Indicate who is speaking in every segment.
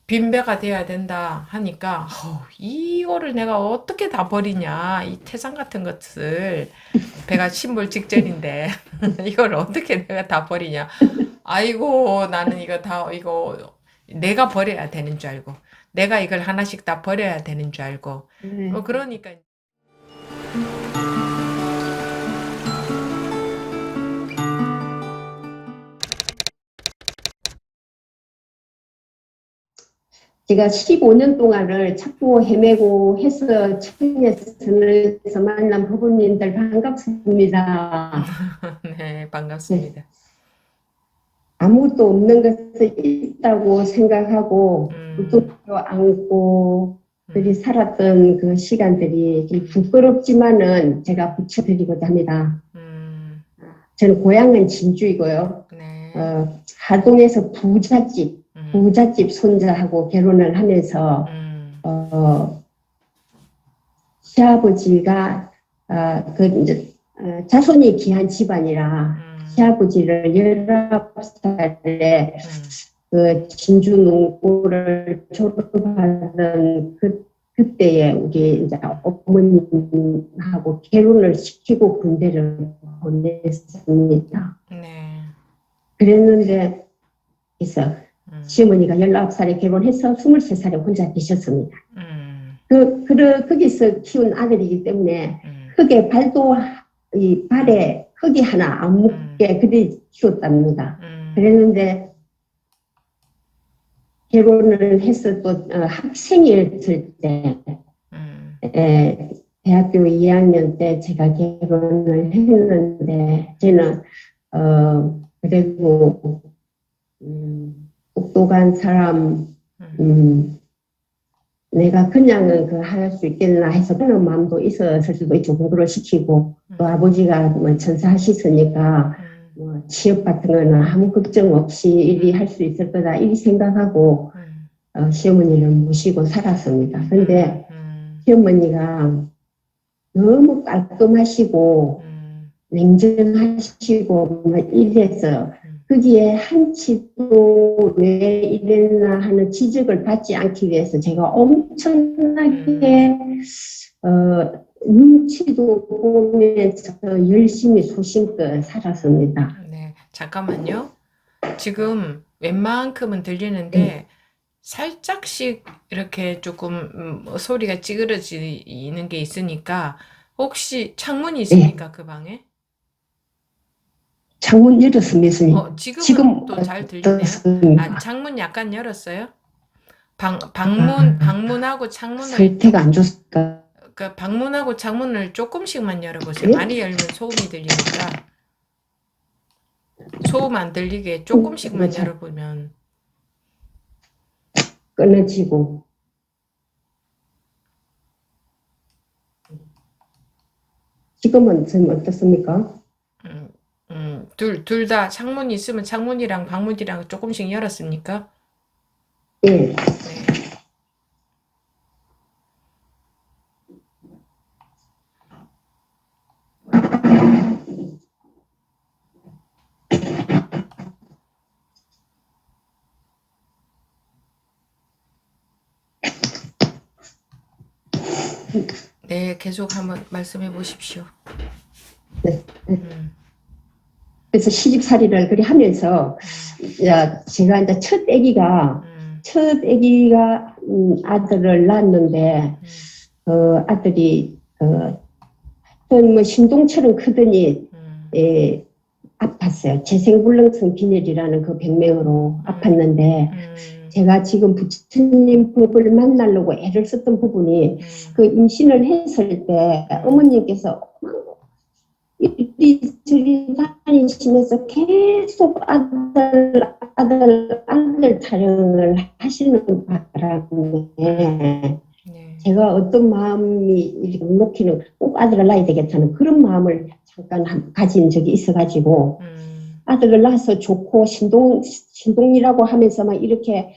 Speaker 1: 빈배가 돼야 된다 하니까 이거를 내가 어떻게 다 버리냐 이 태산 같은 것을 배가 침몰 직전인데 이걸 어떻게 내가 다 버리냐 아이고 나는 이거 다 이거 내가 버려야 되는 줄 알고 내가 이걸 하나씩 다 버려야 되는 줄 알고
Speaker 2: 네.
Speaker 1: 그러니까
Speaker 2: 제가 15년 동안을 찾고 헤매고 해서 청년선에서 만난 부부님들 반갑습니다.
Speaker 1: 네
Speaker 2: 네.
Speaker 1: 반갑습니다.
Speaker 2: 아무것도 없는 것을 있다고 생각하고
Speaker 1: 음,
Speaker 2: 무릎으로 안고 그리
Speaker 1: 음,
Speaker 2: 살았던 그 시간들이 좀 부끄럽지만은 제가 붙여드리고자 합니다.
Speaker 1: 음,
Speaker 2: 저는 고향은 진주이고요.
Speaker 1: 네,
Speaker 2: 하동에서 부잣집,
Speaker 1: 음,
Speaker 2: 부잣집 손자하고 결혼을 하면서
Speaker 1: 음,
Speaker 2: 어, 시아버지가 그 이제 자손이 귀한 집안이라
Speaker 1: 음,
Speaker 2: 시아버지를 19살에
Speaker 1: 음,
Speaker 2: 그 진주 농고를 졸업하던 그때에 우리 이제 어머님하고 결혼을 시키고 군대를 보냈습니다.
Speaker 1: 네,
Speaker 2: 그랬는데 그래서
Speaker 1: 음,
Speaker 2: 시어머니가 19살에 결혼해서 23살에 혼자 계셨습니다.
Speaker 1: 음,
Speaker 2: 거기서 키운 아들이기 때문에
Speaker 1: 음,
Speaker 2: 흙에 발도, 이
Speaker 1: 음,
Speaker 2: 발에 흙이 하나 안
Speaker 1: 음,
Speaker 2: 묻게 그리 키웠답니다.
Speaker 1: 음,
Speaker 2: 그랬는데 결혼을 해서 또 학생이었을 때,
Speaker 1: 음,
Speaker 2: 에, 대학교 2학년 때 제가 결혼을 했는데, 저는, 그리고, 똑똑한 사람,
Speaker 1: 음,
Speaker 2: 음, 내가 그냥은 그 할 수 있겠나 해서 그런 마음도 있었을 수도 있고 공부를 시키고 또
Speaker 1: 음,
Speaker 2: 아버지가 뭐 천사하시으니까
Speaker 1: 음,
Speaker 2: 뭐 취업 같은 거는 아무 걱정 없이 일이 할
Speaker 1: 음,
Speaker 2: 수 있을 거다 이 생각하고
Speaker 1: 음,
Speaker 2: 시어머니를 모시고 살았습니다.
Speaker 1: 음,
Speaker 2: 근데
Speaker 1: 음,
Speaker 2: 시어머니가 너무 깔끔하시고
Speaker 1: 음,
Speaker 2: 냉정하시고 뭐 이래서
Speaker 1: 음,
Speaker 2: 거기에 한치도 왜 이랬나 하는 지적을 받지 않기 위해서 제가
Speaker 1: 음,
Speaker 2: 엄청나게 눈치도 보면서 열심히 소신껏 살았습니다.
Speaker 1: 네, 잠깐만요. 지금 웬만큼은
Speaker 2: 네,
Speaker 1: 들리는데 살짝씩 이렇게 조금 소리가 찌그러지는 게 있으니까 혹시 창문이
Speaker 2: 네.
Speaker 1: 있습니까? 그 방에?
Speaker 2: 창문 열었습니다.
Speaker 1: 지금은
Speaker 2: 지금
Speaker 1: 또 잘 들리네요. 아,
Speaker 2: 어떻습니까?
Speaker 1: 창문 약간 열었어요? 방문하고 창문을
Speaker 2: 설태가 안 좋습니까?
Speaker 1: 그 방문하고 창문을 조금씩만 열어보세요.
Speaker 2: 예?
Speaker 1: 많이 열면 소음이 들리니까 소음 안 들리게
Speaker 2: 뭐
Speaker 1: 조금씩만
Speaker 2: 잘
Speaker 1: 열어보면
Speaker 2: 끊어지고 지금은 좀 어떻습니까?
Speaker 1: 음, 둘 다 창문이 있으면 창문이랑 방문이랑 조금씩 열었습니까?
Speaker 2: 예.
Speaker 1: 네. 네, 계속 한번 말씀해 보십시오.
Speaker 2: 네.
Speaker 1: 음,
Speaker 2: 그래서 시집살이를 그리 하면서
Speaker 1: 음,
Speaker 2: 야, 제가 이제
Speaker 1: 음,
Speaker 2: 첫 아기가 아들을 낳았는데
Speaker 1: 음,
Speaker 2: 아들이 뭐 신동처럼 크더니
Speaker 1: 음,
Speaker 2: 예, 아팠어요. 재생불능성 빈혈이라는 그 병명으로
Speaker 1: 음,
Speaker 2: 아팠는데
Speaker 1: 음,
Speaker 2: 제가 지금 부처님 법을 만나려고 애를 썼던 부분이
Speaker 1: 음,
Speaker 2: 그 임신을 했을 때
Speaker 1: 음,
Speaker 2: 어머님께서 이리저리 다니시면서 계속 아들 타령을 하시는
Speaker 1: 음,
Speaker 2: 바람에
Speaker 1: 네,
Speaker 2: 제가 어떤 마음이 이렇게 놓기는 꼭 아들을 낳아야 되겠다는 그런 마음을 잠깐 가진 적이 있어가지고
Speaker 1: 음,
Speaker 2: 아들을 낳아서 좋고 신동이라고 하면서 막 이렇게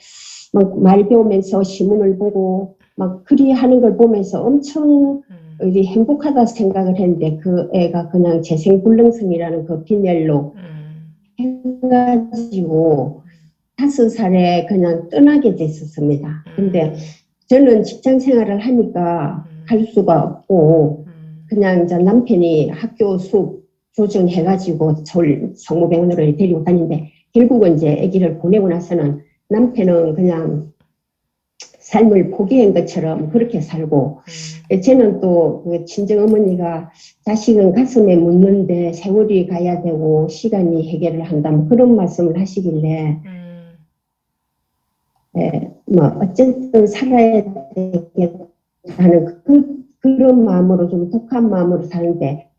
Speaker 2: 막 말 배우면서 신문을 보고 막 그리하는 걸 보면서 엄청
Speaker 1: 음,
Speaker 2: 행복하다 생각을 했는데 그 애가 그냥 재생불능성이라는 그 빈혈로
Speaker 1: 음,
Speaker 2: 해가지고
Speaker 1: 음.
Speaker 2: 5살에 그냥 떠나게 됐었습니다. 근데 저는 직장 생활을 하니까 갈 수가 없고, 그냥 이제 남편이 학교 수업 조정해가지고 서울 성모병원으로 데리고 다니는데, 결국은 이제 아기를 보내고 나서는 남편은 그냥 삶을 포기한 것처럼 그렇게 살고, 저는 또 그 친정 어머니가 자식은 가슴에 묻는데 세월이 가야 되고 시간이 해결을 한다, 뭐 그런 말씀을 하시길래, 뭐 어쨌든 살아야 되겠다는 그런 마음으로, 좀 독한 마음으로 사는데,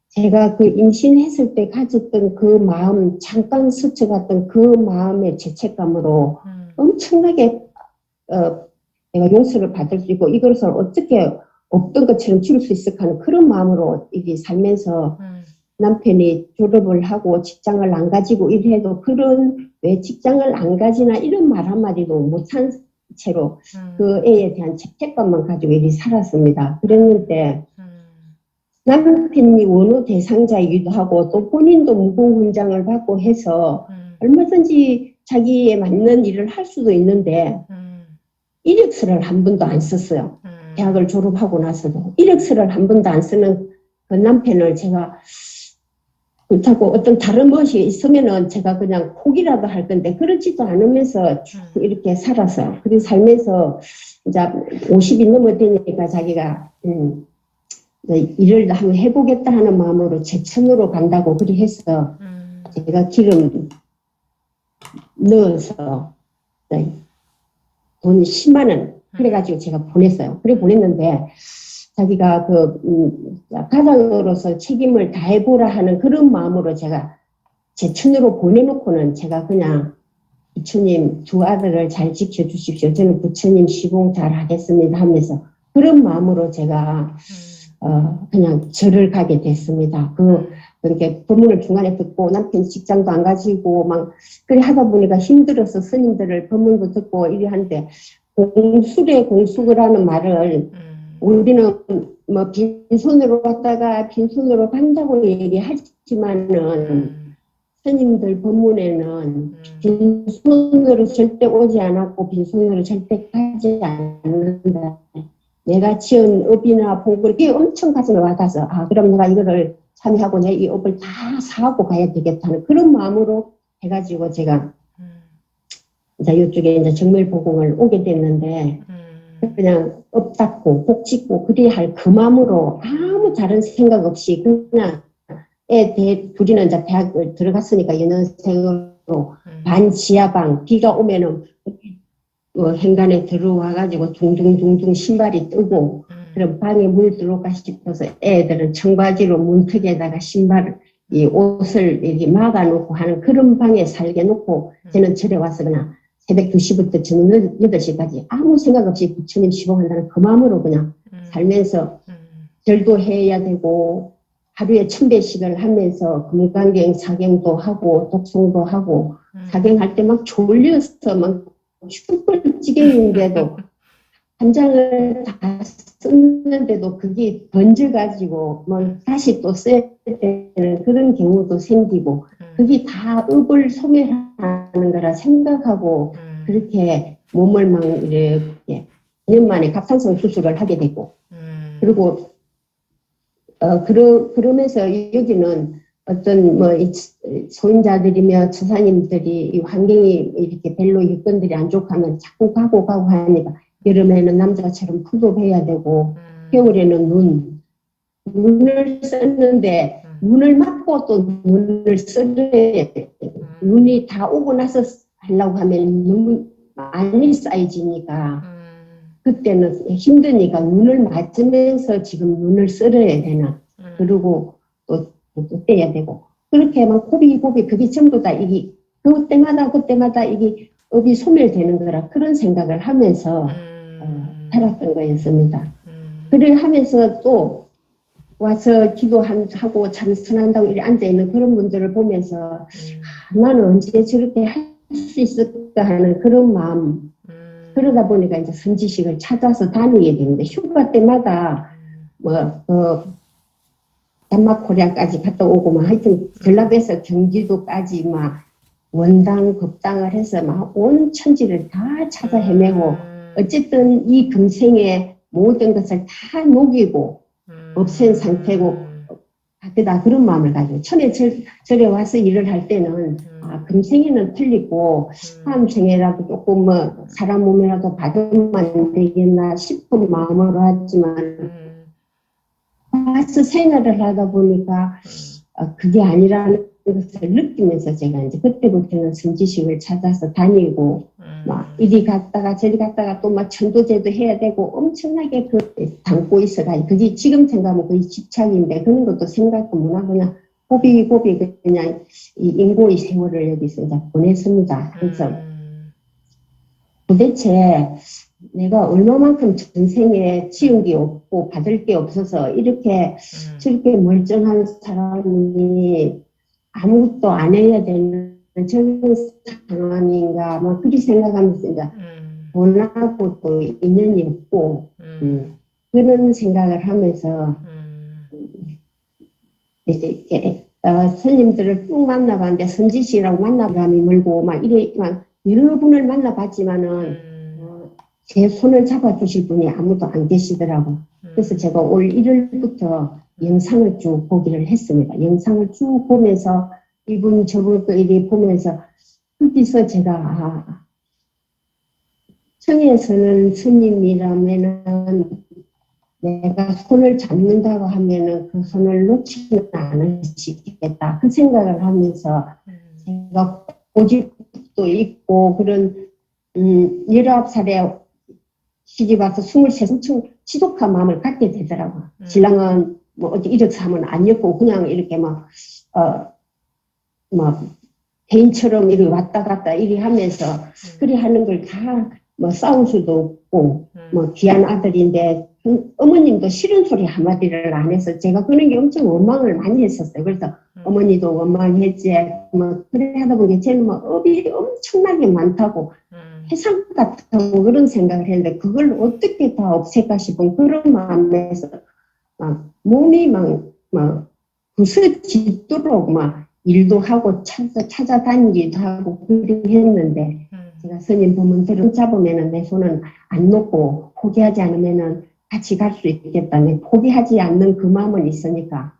Speaker 2: 제가 그 임신했을 때 가졌던 그 마음, 잠깐 스쳐갔던 그 마음의 죄책감으로 엄청나게 내가 용서를 받을 수 있고 이것을 어떻게 없던 것처럼 지울 수 있을까 하는 그런 마음으로 이게 살면서, 남편이 졸업을 하고 직장을 안 가지고 일해도 그런 왜 직장을 안 가지나 이런 말 한마디도 못한 채로 그 애에 대한 죄책감만 가지고 이리 살았습니다. 그랬는데 남편이 원호 대상자이기도 하고 또 본인도 무공훈장을 받고 해서 얼마든지 자기에 맞는 일을 할 수도 있는데 이력서를 한 번도 안 썼어요. 대학을 졸업하고 나서도 이력서를 한 번도 안 쓰는 그 남편을 제가 그렇다고 어떤 다른 것이 있으면은 제가 그냥 포기라도 할 건데 그렇지도 않으면서 쭉 이렇게 살았어요. 그리고 살면서 이제 50이 넘어되니까 자기가 일을 한번 해보겠다 하는 마음으로 제천으로 간다고 그리 해서 제가 기름 넣어서 돈 10만 원 그래가지고 제가 보냈어요. 그래 보냈는데 자기가 가장으로서 책임을 다해보라 하는 그런 마음으로 제가 제천으로 보내놓고는 제가 그냥 부처님 두 아들을 잘 지켜주십시오. 저는 부처님 시공 잘 하겠습니다 하면서 그런 마음으로 제가 그냥 절을 가게 됐습니다. 그렇게 법문을 중간에 듣고 남편 직장도 안 가지고 막 그래 하다 보니까 힘들어서 스님들을 법문도 듣고 이래 하는데 공수래 공수를 하는 말을 우리는 뭐 빈손으로 갔다가 빈손으로 간다고 얘기하지만은 스님들 법문에는 빈손으로 절대 오지 않았고 빈손으로 절대 가지 않는다. 내가 지은 업이나 복을 그게 엄청 가슴에 와닿아서 그럼 내가 이거를 참여하고 내 이 업을 다 사하고 가야 되겠다는 그런 마음으로 해가지고 제가 이제 이쪽에 이제 정밀보공을 오게 됐는데 그냥 업 닦고 복 짓고 그래야 할 그 마음으로 아무 다른 생각 없이 그냥 둘이는 이제 대학을 들어갔으니까 연년생으로 반 지하방 비가 오면은 현관에 들어와가지고 둥둥둥둥 신발이 뜨고 그럼 방에 물 들어올까 싶어서 애들은 청바지로 문턱에다가 이 옷을 이렇게 막아놓고 하는 그런 방에 살게 놓고 저는 절에 와서 그냥 새벽 2시부터 저녁 8시까지 아무 생각 없이 부처님 시봉한다는 그 마음으로 그냥 살면서 절도 해야 되고 하루에 1000배씩을 하면서 금강경 사경도 하고 독송도 하고 사경할 때 막 졸려서 막 죽을 지경인데도 한 장을 다 썼는데도 그게 번져가지고 뭐 다시 또 써야 되는 그런 경우도 생기고 그게 다 업을 소멸하는 거라 생각하고 그렇게 몸을 막 이렇게 2년 만에 갑상선 수술을 하게 되고 그리고 그러면서 여기는 어떤 뭐 소인자들이며 처사님들이 이 환경이 이렇게 별로 여건들이 안 좋고 하면 자꾸 가고 하니까 여름에는 남자처럼 푸급해야 되고 겨울에는 눈을 썼는데 눈을 맞고 또 눈을 써야 돼. 눈이 다 오고 나서 하려고 하면 너무 많이 쌓여지니까 그때는 힘드니까 눈을 맞으면서 지금 눈을 썰어야 되나 그리고 또 떼야 되고 그렇게 막 고비 그게 전부 다 이게 그때마다 이게 업이 소멸되는 거라 그런 생각을 하면서 살았던 거였습니다. 그래 하면서 또 와서 기도하고 참선한다고 이렇게 앉아있는 그런 분들을 보면서 나는 언제 저렇게 할 수 있을까 하는 그런 마음 그러다 보니까 이제 선지식을 찾아서 다니게 되는데 휴가 때마다 단막 코리아까지 갔다 오고 막 하여튼 전라도에서 경기도까지 막 원당, 법당을 해서 막 온 천지를 다 찾아 헤매고 어쨌든 이 금생의 모든 것을 다 녹이고 없앤 상태고 그다 그런 마음을 가지고 처음에 절에 와서 일을 할 때는 금생에는 틀리고 다음 생에라도 조금 뭐 사람 몸이라도 받으면 안 되겠나 싶은 마음으로 하지만 와서 생활을 하다 보니까 그게 아니라는 것을 느끼면서 제가 이제 그때부터는 선지식을 찾아서 다니고 막 이리 갔다가 저리 갔다가 또 막 천도제도 해야 되고 엄청나게 그 담고 있어가지고 그게 지금 생각하면 거의 집착인데 그런 것도 생각도 못하고 그냥 고비 그냥 이 인고의 세월을 여기서 이제 보냈습니다. 그래서 도대체 내가 얼마만큼 전생에 지은 게 없고 받을 게 없어서 이렇게 저렇게 멀쩡한 사람이 아무것도 안 해야 되는 저런 상황인가 막 그렇게 생각하면서 이제 돈하고 또 인연이 없고 그런 생각을 하면서 이제 이렇게 스님들을 쭉 만나봤는데 선지시라고 만나감이 멀고 막 이래 막 여러 분을 만나봤지만은 제 손을 잡아주실 분이 아무도 안 계시더라고. 그래서 제가 올 1월부터 영상을 쭉 보기를 했습니다. 영상을 쭉 보면서 이분 저분 거 이리 보면서 거기서 제가 청에서는 스님이라면은 내가 손을 잡는다고 하면은 그 손을 놓지는 않으시겠다. 그 생각을 하면서 제가 고집도 있고 그런 19살에 시집 와서 23층 지독한 마음을 갖게 되더라고요. 신랑은 뭐 어디 이렇게 하면 안 엮고 그냥 이렇게 막 개인처럼 이렇게 왔다 갔다 이리 하면서 그리 하는 걸 다 뭐 싸울 수도 없고 뭐 귀한 아들인데 어머님도 싫은 소리 한마디를 안 해서 제가 그런 게 엄청 원망을 많이 했었어요. 그래서 어머니도 원망했지 뭐 그래 하다 보니 쟤는 뭐 업이 엄청나게 많다고 해상 같은 그런 생각을 했는데 그걸 어떻게 다 없앨까 싶은 그런 마음에서 막 몸이 막 부서지도록 막 일도 하고 찾아다니기도 하고 그렇게 했는데 제가 스님 법문들을 잡으면은 내 손은 안 놓고 포기하지 않으면은 같이 갈 수 있겠다. 포기하지 않는 그 마음은 있으니까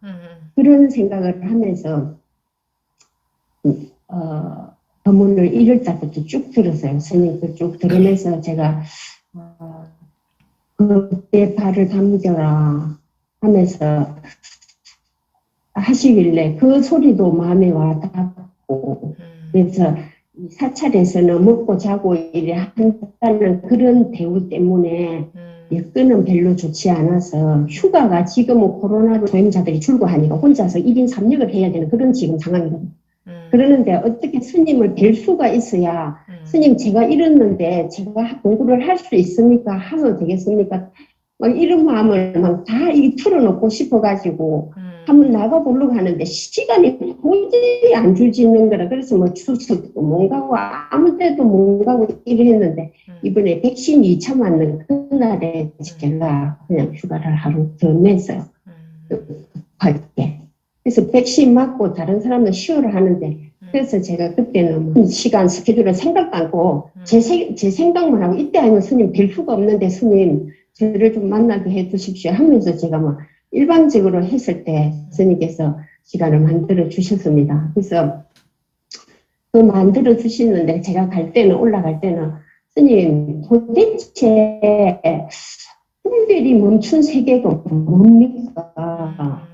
Speaker 2: 그런 생각을 하면서 법문을 1월달부터 쭉 들었어요. 스님 그 쭉 들으면서 제가 그때 발을 담겨라 하면서 하시길래 그 소리도 마음에 와닿고 그래서 사찰에서는 먹고 자고 이래 한다는 그런 대우 때문에 여건은 별로 좋지 않아서 휴가가 지금은 코로나로 도임자들이 줄고 하니까 혼자서 1인 3역을 해야 되는 그런 지금 상황이거든요. 그러는데 어떻게 스님을 뵐 수가 있어야 스님 제가 이랬는데 제가 공부를 할 수 있습니까? 하면 되겠습니까? 막 이런 마음을 막 다 털어놓고 싶어가지고 한번 나가보려고 하는데 시간이 도저히 안 주어지는 거라. 그래서 뭐 추석도 못 가고 아무 때도 못 가고 이랬는데 이번에 백신 2차 맞는 그날에 제가 그냥 휴가를 하루 더 냈어요. 급하게. 그래서 백신 맞고 다른 사람은 쉬어를 하는데 그래서 제가 그때는 시간 스케줄을 생각도 않고 제 생각만 하고 이때 아니면 스님 뵐 수가 없는데 스님 저를 좀 만나게 해 주십시오 하면서 제가 뭐 일반적으로 했을 때 스님께서 시간을 만들어 주셨습니다. 그래서 그 만들어 주시는데 제가 갈 때는 올라갈 때는 스님 도대체 흉별이 멈춘 세계가 뭡니까?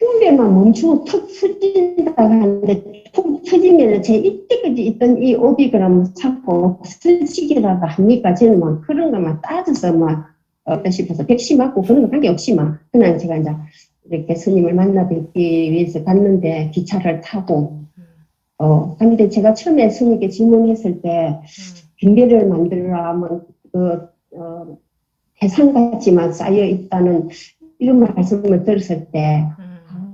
Speaker 2: 흉별만 멈추고 턱 터진다 하는데 턱 터지면 제 이때까지 있던 이 오비그램 자꾸 없어지기라도 합니까? 저는 막 그런 것만 따져서 막 어떠 싶어서 백신 맞고 그런 거 관계없이 막 그냥 제가 이제 이렇게 스님을 만나 뵙기 위해서 갔는데 기차를 타고 근데 제가 처음에 스님께 질문했을 때 빙계를 만들라 하면 해상같이만 쌓여 있다는 이런 말씀을 들었을 때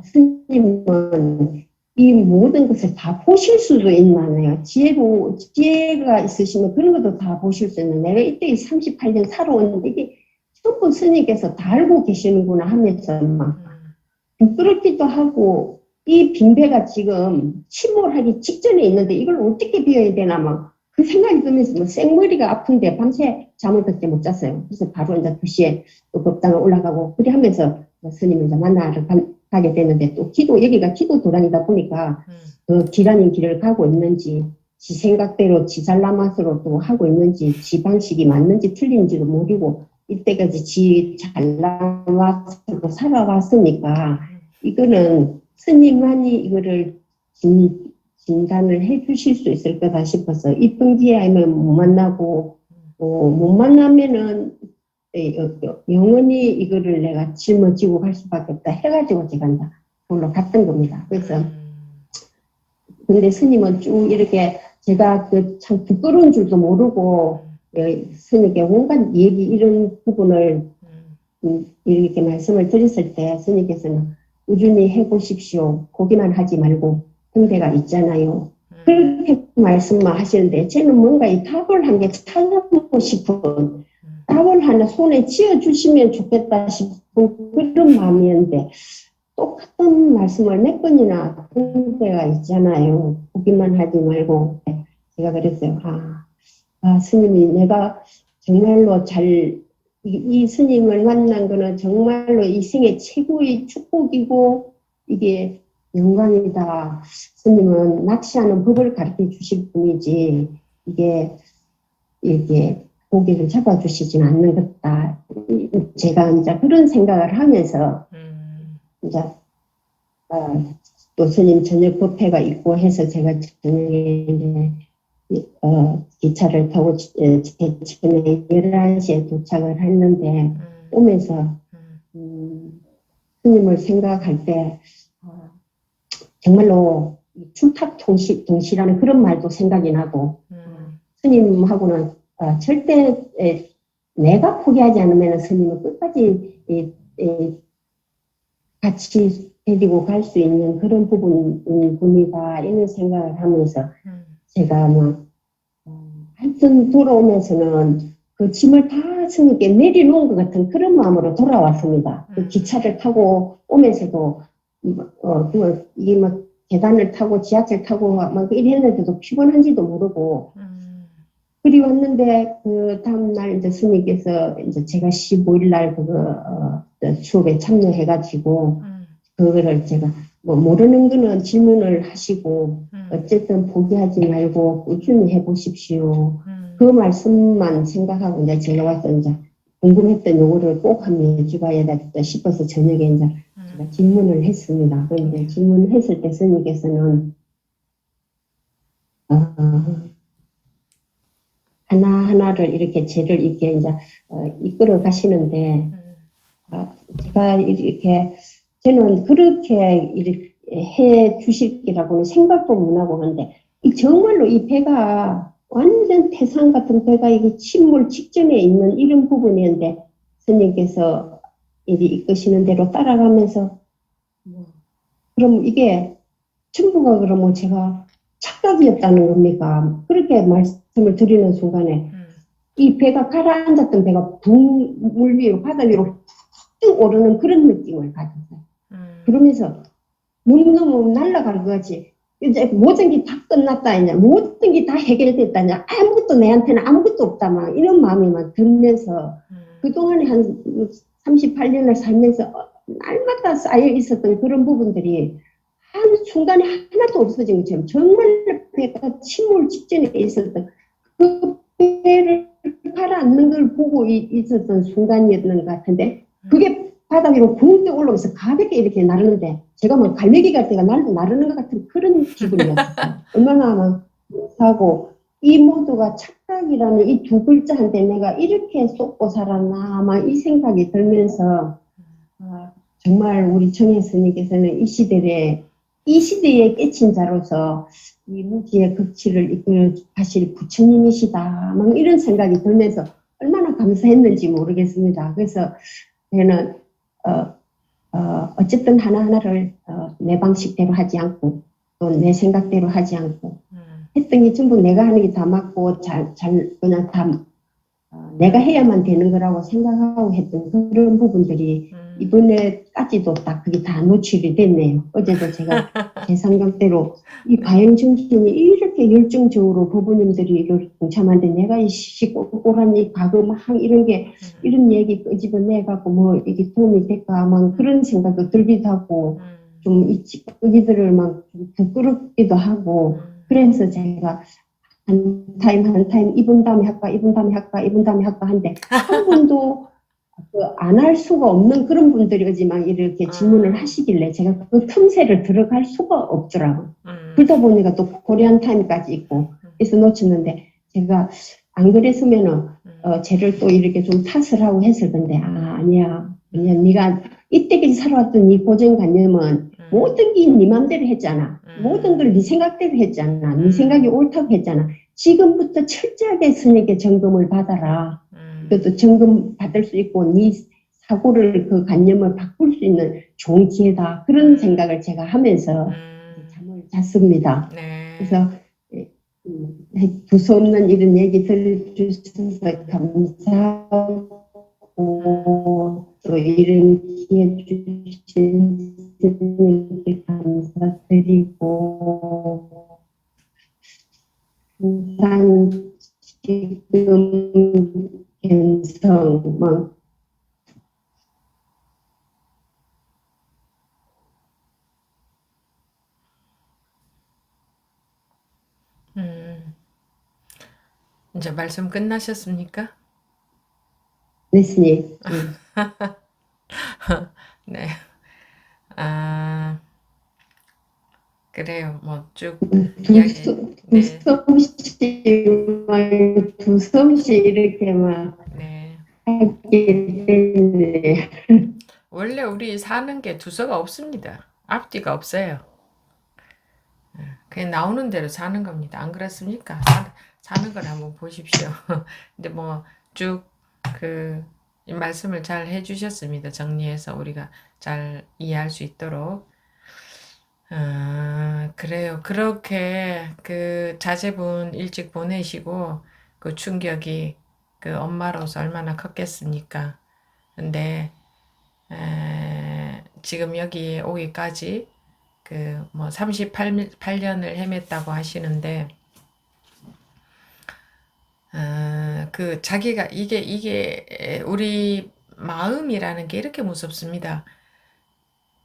Speaker 2: 스님은 이 모든 것을 다 보실 수도 있나요? 지혜가 있으시면 그런 것도 다 보실 수 있는 내가 이때 38년 살아오는데 이게 전부 스님께서 다 알고 계시는구나 하면서 막 부끄럽기도 하고 이 빈배가 지금 침몰하기 직전에 있는데 이걸 어떻게 비워야 되나 막 그 생각이 들면서 뭐 생머리가 아픈데 밤새 잠을 그때 못 잤어요. 그래서 바로 이제 2시에 또 법당을 올라가고 그리 하면서 스님을 이제 만나러 가게 됐는데 또 여기가 기도 도량이다 보니까 그 길 아닌 길을 가고 있는지 지 생각대로 지 잘나맛으로 또 하고 있는지 지 방식이 맞는지 틀린지도 모르고 이때까지 지 잘나맛으로 살아왔으니까 이거는 스님만이 이거를 진단을 해 주실 수 있을 거다 싶어서 이쁜 기회 아니면 못 만나고 못 만나면은 영원히 이거를 내가 짊어지고 갈 수밖에 없다 해가지고 제가 이제 그걸로 갔던 겁니다. 그래서 근데 스님은 쭉 이렇게 제가 그 참 부끄러운 줄도 모르고 스님께 온갖 얘기 이런 부분을 이렇게 말씀을 드렸을 때 스님께서는 꾸준히 해보십시오. 보기만 하지 말고 흥대가 있잖아요. 그렇게 말씀만 하시는데 저는 뭔가 이 답을 한 개 찾아보고 싶은 답을 하나 손에 쥐어주시면 좋겠다 싶은 그런 마음이었는데 똑같은 말씀을 몇 번이나 한 때가 있잖아요. 보기만 하지 말고 제가 그랬어요. 스님이 내가 정말로 이 스님을 만난 거는 정말로 이 생의 최고의 축복이고 이게 영광이다. 스님은 낚시하는 법을 가르쳐 주실 분이지 이게 고기를 잡아주시진 않는 것다. 제가 이제 그런 생각을 하면서 이제 또 스님 저녁 뷔페가 있고 해서 제가 저녁에 이제 기차를 타고 제천에 11시에 도착을 했는데 오면서 스님을 생각할 때 정말로 출탑동시라는 그런 말도 생각이 나고 스님하고는 절대 내가 포기하지 않으면 스님은 끝까지 같이 데리고 갈 수 있는 그런 분이다 이런 생각을 하면서 제가 하여튼 돌아오면서는 그 짐을 다 스님께 내려놓은 것 같은 그런 마음으로 돌아왔습니다. 그 기차를 타고 오면서도 이게 계단을 타고 지하철 타고 막 이랬는데도 피곤한지도 모르고 그리 왔는데 그 다음날 이제 스님께서 이제 제가 15일 날 수업에 참여해가지고 그거를 제가 모르는 거는 질문을 하시고 어쨌든 포기하지 말고 꾸준히 해보십시오. 그 말씀만 생각하고 이제 제가 와서 이제 궁금했던 요거를 꼭 한번 여쭤봐야겠다 싶어서 저녁에 이제 제가 질문을 했습니다. 그런데 질문을 했을 때 스님께서는 하나하나를 이렇게 죄를 이렇게 이제 이끌어 가시는데 제가 이렇게 저는 그렇게 이렇게 해 주실 거라고는 생각도 못 하고 하는데 정말로 이 배가 완전 태산 같은 배가 이게 침몰 직전에 있는 이런 부분이었는데 스님께서 이리 이끄시는 대로 따라가면서 그럼 이게 전부가 그러면 제가 착각이었다는 겁니까? 그렇게 말씀을 드리는 순간에 이 배가 가라앉았던 배가 물 위로 바다 위로 쭉 오르는 그런 느낌을 가졌어요. 그러면서 너무너무 날아갈 거지. 이제 모든 게 다 끝났다 이제 모든 게 다 해결됐다 이제 아무것도 내한테는 아무것도 없다 막 이런 마음이 막 들면서 그동안에 한 38년을 살면서 날마다 쌓여 있었던 그런 부분들이 한순간에 하나도 없어진 것처럼 정말 배가 침몰 직전에 있었던 그 배를 가라앉는 걸 보고 있었던 순간이었던 것 같은데 그게 바다 위로 붕 떠 올라오면서 가볍게 이렇게 나르는데 제가 막 갈매기 갈 때가 나르는 것 같은 그런 기분이었어요. 얼마나 막 하고 이 모두가 착각이라는 이 두 글자한테 내가 이렇게 쏟고 살았나 막 이 생각이 들면서 정말 우리 정혜 스님께서는 이 시대에 깨친 자로서 이 무지의 극치를 이끌어 가실 부처님이시다 막 이런 생각이 들면서 얼마나 감사했는지 모르겠습니다. 그래서 저는 어쨌든 하나하나를 내 방식대로 하지 않고 또 내 생각대로 하지 않고 했던 게 전부 내가 하는 게 다 맞고 그냥 다 내가 해야만 되는 거라고 생각하고 했던 그런 부분들이 이번에까지도 딱 그게 다 노출이 됐네요. 어제도 제가 제 성격대로 이 가행정신이 이렇게 열정적으로 부부님들이 이걸 동참하는데 내가 이 시시콜콜한 이 과거 이런 게 이런 얘기 끄집어내갖고 뭐 이게 도움이 될까 막 그런 생각도 들기도 하고 좀 이 찌꺼기들을 막 좀 부끄럽기도 하고 그래서 제가 한 타임 한 타임 이분 다음에 할까 이분 다음에 할까 이분 다음에 할까 한데 한 분도 안 할 수가 없는 그런 분들이지만 이렇게 질문을 하시길래 제가 그 틈새를 들어갈 수가 없더라고요. 그러다 보니까 또 코리안 타임까지 있고 그래서 놓쳤는데 제가 안 그랬으면은 쟤를 또 이렇게 좀 탓을 하고 했을 건데 아니야 그냥 네가 이때까지 살아왔던 네 고정관념은 모든 게 네 맘대로 했잖아. 모든 걸 네 생각대로 했잖아. 네 생각이 옳다고 했잖아. 지금부터 철저하게 스님께 점검을 받아라. 그것도 점검 받을 수 있고 네 사고를 그 관념을 바꿀 수 있는 좋은 기회다. 그런 생각을 제가 하면서 잠을 잤습니다.
Speaker 1: 네.
Speaker 2: 그래서 두서없는 이런 얘기 들어주셔서 감사하고 또 이런 기회 주신 스님께 감사드리고 항상 지금 견성 뭐
Speaker 1: 이제 말씀 끝나셨습니까?
Speaker 2: 네, 스님.
Speaker 1: 네. 그래요. 뭐 쭉 이야기. 네.
Speaker 2: 두서없이 이렇게 막
Speaker 1: 네.
Speaker 2: 하게 되네.
Speaker 1: 원래 우리 사는 게 두서가 없습니다. 앞뒤가 없어요. 그냥 나오는 대로 사는 겁니다. 안 그렇습니까? 사는 걸 한번 보십시오. 근데 뭐 쭉 그 말씀을 잘 해주셨습니다. 정리해서 우리가 잘 이해할 수 있도록. 그래요. 그렇게 그 자제분 일찍 보내시고 그 충격이 그 엄마로서 얼마나 컸겠습니까? 근데 지금 여기 오기까지 그 뭐 38년을 헤맸다고 하시는데 그 자기가 이게 우리 마음이라는 게 이렇게 무섭습니다.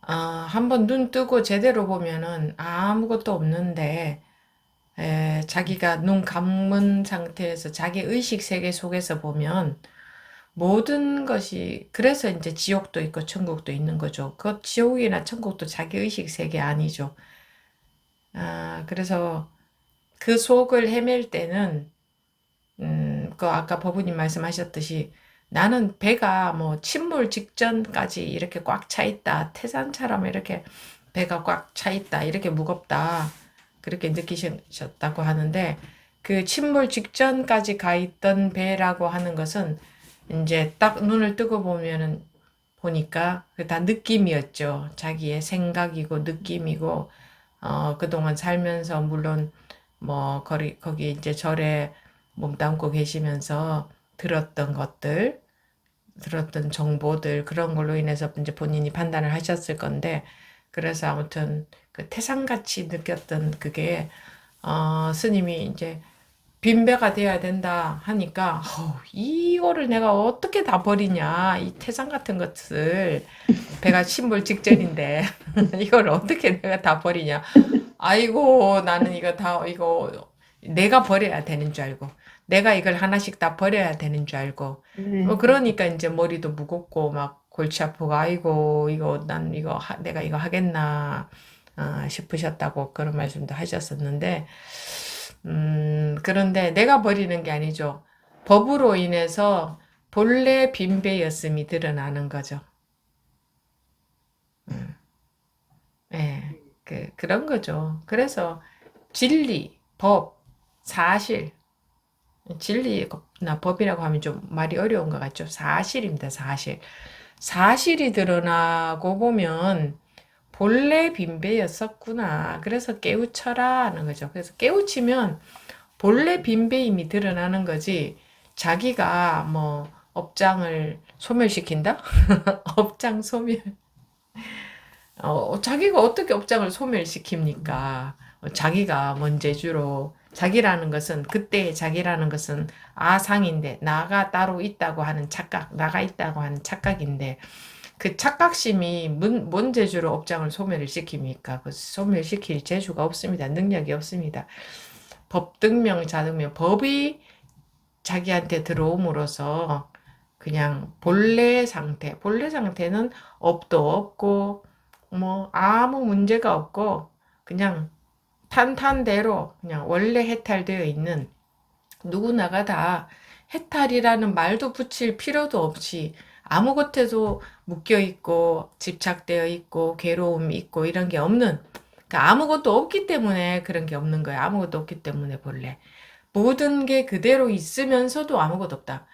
Speaker 1: 한번 눈 뜨고 제대로 보면은 아무것도 없는데 자기가 눈 감은 상태에서 자기 의식 세계 속에서 보면 모든 것이 그래서 이제 지옥도 있고 천국도 있는 거죠. 그 지옥이나 천국도 자기 의식 세계 아니죠. 그래서 그 속을 헤맬 때는 그 아까 법우님 말씀하셨듯이 나는 배가 뭐 침몰 직전까지 이렇게 꽉 차 있다. 태산처럼 이렇게 배가 꽉 차 있다. 이렇게 무겁다. 그렇게 느끼셨다고 하는데 그 침몰 직전까지 가 있던 배라고 하는 것은 이제 딱 눈을 뜨고 보면은 보니까 그 다 느낌이었죠. 자기의 생각이고 느낌이고 그동안 살면서 물론 뭐 거기 이제 절에 몸담고 계시면서 들었던 것들, 들었던 정보들 그런 걸로 인해서 이제 본인이 판단을 하셨을 건데 그래서 아무튼 그 태산같이 느꼈던 그게 스님이 이제 빈배가 돼야 된다 하니까 이거를 내가 어떻게 다 버리냐 이 태산 같은 것을 배가 침몰 직전인데 이걸 어떻게 내가 다 버리냐 아이고 나는 이거 내가 버려야 되는 줄 알고 내가 이걸 하나씩 다 버려야 되는 줄 알고 뭐 그러니까 이제 머리도 무겁고 막 골치 아프고 아이고 이거 난 이거 내가 이거 하겠나 싶으셨다고 그런 말씀도 하셨었는데 그런데 내가 버리는 게 아니죠. 법으로 인해서 본래 빈배였음이 드러나는 거죠. 예, 그런 거죠. 그래서 진리, 법, 사실, 진리나 법이라고 하면 좀 말이 어려운 것 같죠. 사실입니다, 사실. 사실이 드러나고 보면 본래 빈배였었구나. 그래서 깨우쳐라 하는 거죠. 그래서 깨우치면 본래 빈배임이 드러나는 거지 자기가 뭐 업장을 소멸시킨다? 업장 소멸. 자기가 어떻게 업장을 소멸시킵니까? 자기가 먼저주로 자기라는 것은 그때의 자기라는 것은 아상인데 나가 따로 있다고 하는 착각, 나가 있다고 하는 착각인데 그 착각심이 뭔 재주로 업장을 소멸을 시킵니까? 그 소멸시킬 재주가 없습니다. 능력이 없습니다. 법등명 자등명 법이 자기한테 들어옴으로써 그냥 본래 상태는 업도 없고 뭐 아무 문제가 없고 그냥 탄탄대로 그냥 원래 해탈되어 있는 누구나가 다 해탈이라는 말도 붙일 필요도 없이 아무것에도 묶여 있고 집착되어 있고 괴로움이 있고 이런 게 없는 그러니까 아무것도 없기 때문에 그런 게 없는 거야. 아무것도 없기 때문에 본래 모든 게 그대로 있으면서도 아무것도 없다.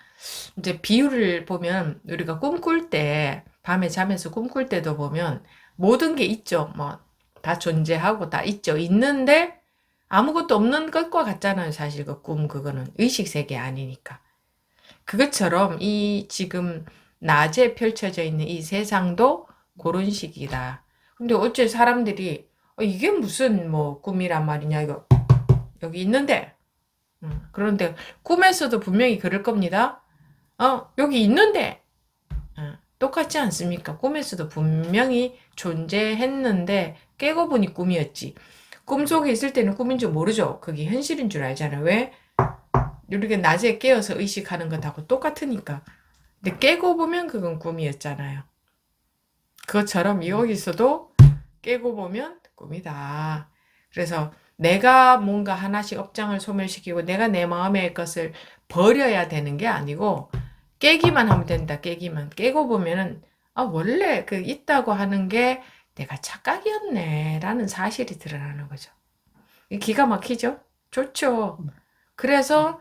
Speaker 1: 이제 비유를 보면 우리가 꿈꿀 때 밤에 잠에서 꿈꿀 때도 보면 모든 게 있죠. 뭐 다 존재하고 다 있죠. 있는데 아무것도 없는 것과 같잖아요. 사실 그 꿈 그거는 의식 세계 아니니까. 그것처럼 이 지금 낮에 펼쳐져 있는 이 세상도 그런 식이다. 근데 어째 사람들이 이게 무슨 뭐 꿈이란 말이냐 이거 여기 있는데 그런데 꿈에서도 분명히 그럴 겁니다. 여기 있는데 똑같지 않습니까? 꿈에서도 분명히 존재했는데 깨고 보니 꿈이었지. 꿈속에 있을 때는 꿈인 줄 모르죠. 그게 현실인 줄 알잖아요. 왜? 우리가 낮에 깨어서 의식하는 것하고 똑같으니까. 근데 깨고 보면 그건 꿈이었잖아요. 그것처럼 여기서도 깨고 보면 꿈이다. 그래서 내가 뭔가 하나씩 업장을 소멸시키고 내가 내 마음의 것을 버려야 되는 게 아니고 깨기만 하면 된다. 깨기만. 깨고 보면은 원래 그 있다고 하는 게 내가 착각이었네 라는 사실이 드러나는 거죠. 기가 막히죠? 좋죠. 그래서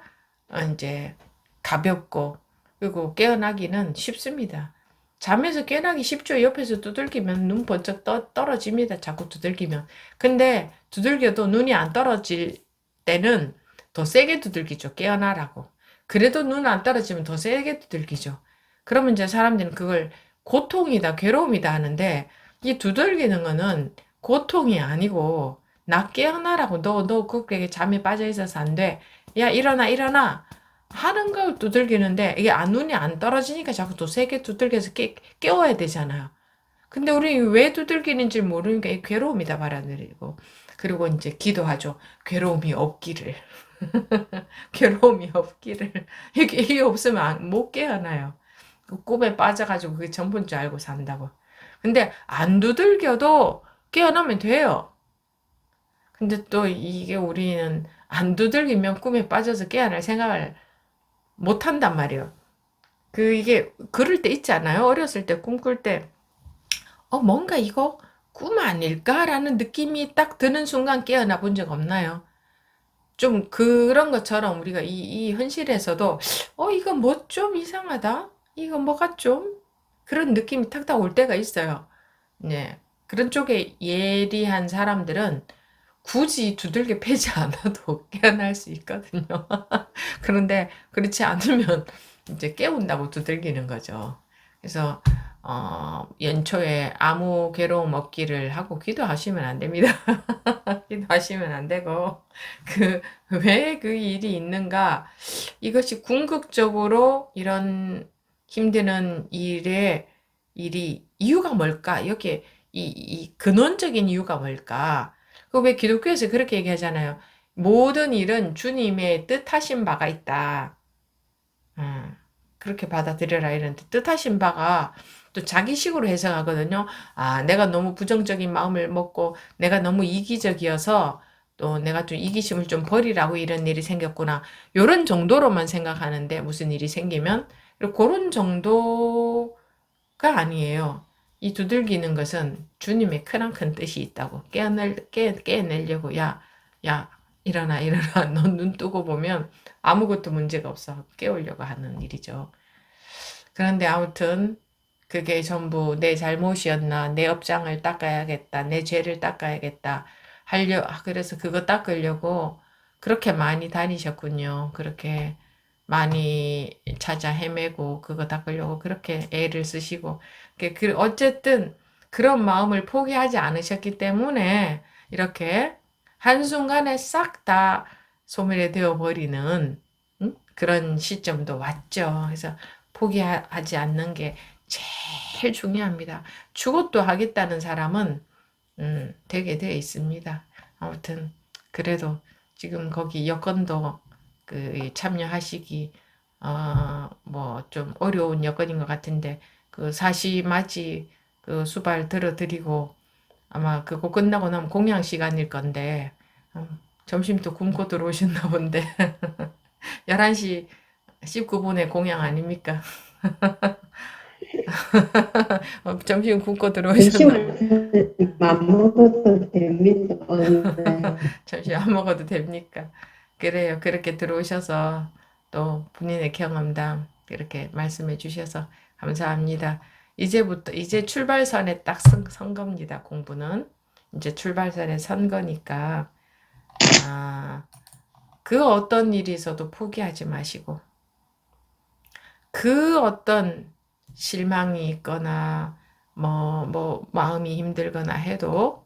Speaker 1: 이제 가볍고 그리고 깨어나기는 쉽습니다. 잠에서 깨어나기 쉽죠. 옆에서 두들기면 눈 번쩍 떨어집니다. 자꾸 두들기면. 근데 두들겨도 눈이 안 떨어질 때는 더 세게 두들기죠. 깨어나라고. 그래도 눈 안 떨어지면 더 세게 두들기죠. 그러면 이제 사람들은 그걸 고통이다, 괴로움이다 하는데 이 두들기는 거는 고통이 아니고 나 깨어나라고 너 그렇게 잠에 빠져 있어서 안 돼. 야 일어나 일어나 하는 걸 두들기는데 이게 눈이 안 떨어지니까 자꾸 또 세게 두들겨서 깨워야 되잖아요. 근데 우리 왜 두들기는지 모르니까 이 괴로움이다 받아들이고 그리고 이제 기도하죠. 괴로움이 없기를. 괴로움이 없기를. 이게 없으면 못 깨어나요. 그 꿈에 빠져가지고 그게 전부인 줄 알고 산다고. 근데 안 두들겨도 깨어나면 돼요. 근데 또 이게 우리는 안 두들기면 꿈에 빠져서 깨어날 생각을 못 한단 말이에요. 이게 그럴 때 있지 않아요? 어렸을 때 꿈꿀 때, 뭔가 이거 꿈 아닐까라는 느낌이 딱 드는 순간 깨어나 본 적 없나요? 좀 그런 것처럼 우리가 이 현실에서도, 이거 뭐 좀 이상하다? 이거 뭐가 좀? 그런 느낌이 탁탁 올 때가 있어요. 네. 그런 쪽에 예리한 사람들은 굳이 두들겨 패지 않아도 깨어날 수 있거든요. 그런데 그렇지 않으면 이제 깨운다고 두들기는 거죠. 그래서 연초에 아무 괴로움 없기를 하고 기도하시면 안 됩니다. 기도하시면 안 되고 왜 그 일이 있는가 이것이 궁극적으로 이런 힘드는 일이 이유가 뭘까? 이렇게 이 근원적인 이유가 뭘까? 왜 기독교에서 그렇게 얘기하잖아요. 모든 일은 주님의 뜻하신 바가 있다. 그렇게 받아들여라 이런 뜻하신 바가 또 자기식으로 해석하거든요. 내가 너무 부정적인 마음을 먹고 내가 너무 이기적이어서 또 내가 좀 이기심을 좀 버리라고 이런 일이 생겼구나. 요런 정도로만 생각하는데 무슨 일이 생기면 그런 정도가 아니에요. 이 두들기는 것은 주님의 크나큰 뜻이 있다고 깨내려고 야 일어나 일어나 너 눈 뜨고 보면 아무것도 문제가 없어 깨우려고 하는 일이죠. 그런데 아무튼 그게 전부 내 잘못이었나 내 업장을 닦아야겠다 내 죄를 닦아야겠다 그래서 그거 닦으려고 그렇게 많이 다니셨군요. 그렇게 많이 찾아 헤매고 그거 닦으려고 그렇게 애를 쓰시고 어쨌든 그런 마음을 포기하지 않으셨기 때문에 이렇게 한순간에 싹 다 소멸되어 버리는 그런 시점도 왔죠. 그래서 포기하지 않는 게 제일 중요합니다. 죽어도 하겠다는 사람은 되게 되어 있습니다. 아무튼 그래도 지금 거기 여건도 그 참여하시기 뭐 좀 어려운 여건인 것 같은데 그 사시맞이 그 수발 들어드리고 아마 그거 끝나고 나면 공양 시간일 건데 점심도 굶고 들어오셨나 본데 11시 19분에 공양 아닙니까? 점심 굶고 들어오셨나 봐.
Speaker 2: 점심을 안 먹어도 됩니다. 오늘.
Speaker 1: 점심 안 먹어도 됩니까? 그래요. 그렇게 들어오셔서 또 본인의 경험담 이렇게 말씀해 주셔서 감사합니다. 이제 출발선에 딱 선 겁니다. 공부는. 이제 출발선에 선 거니까, 그 어떤 일이 있어도 포기하지 마시고, 그 어떤 실망이 있거나, 마음이 힘들거나 해도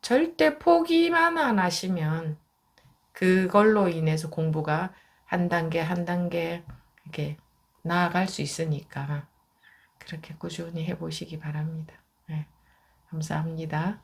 Speaker 1: 절대 포기만 안 하시면 그걸로 인해서 공부가 한 단계 한 단계 이렇게 나아갈 수 있으니까 그렇게 꾸준히 해보시기 바랍니다. 네, 감사합니다.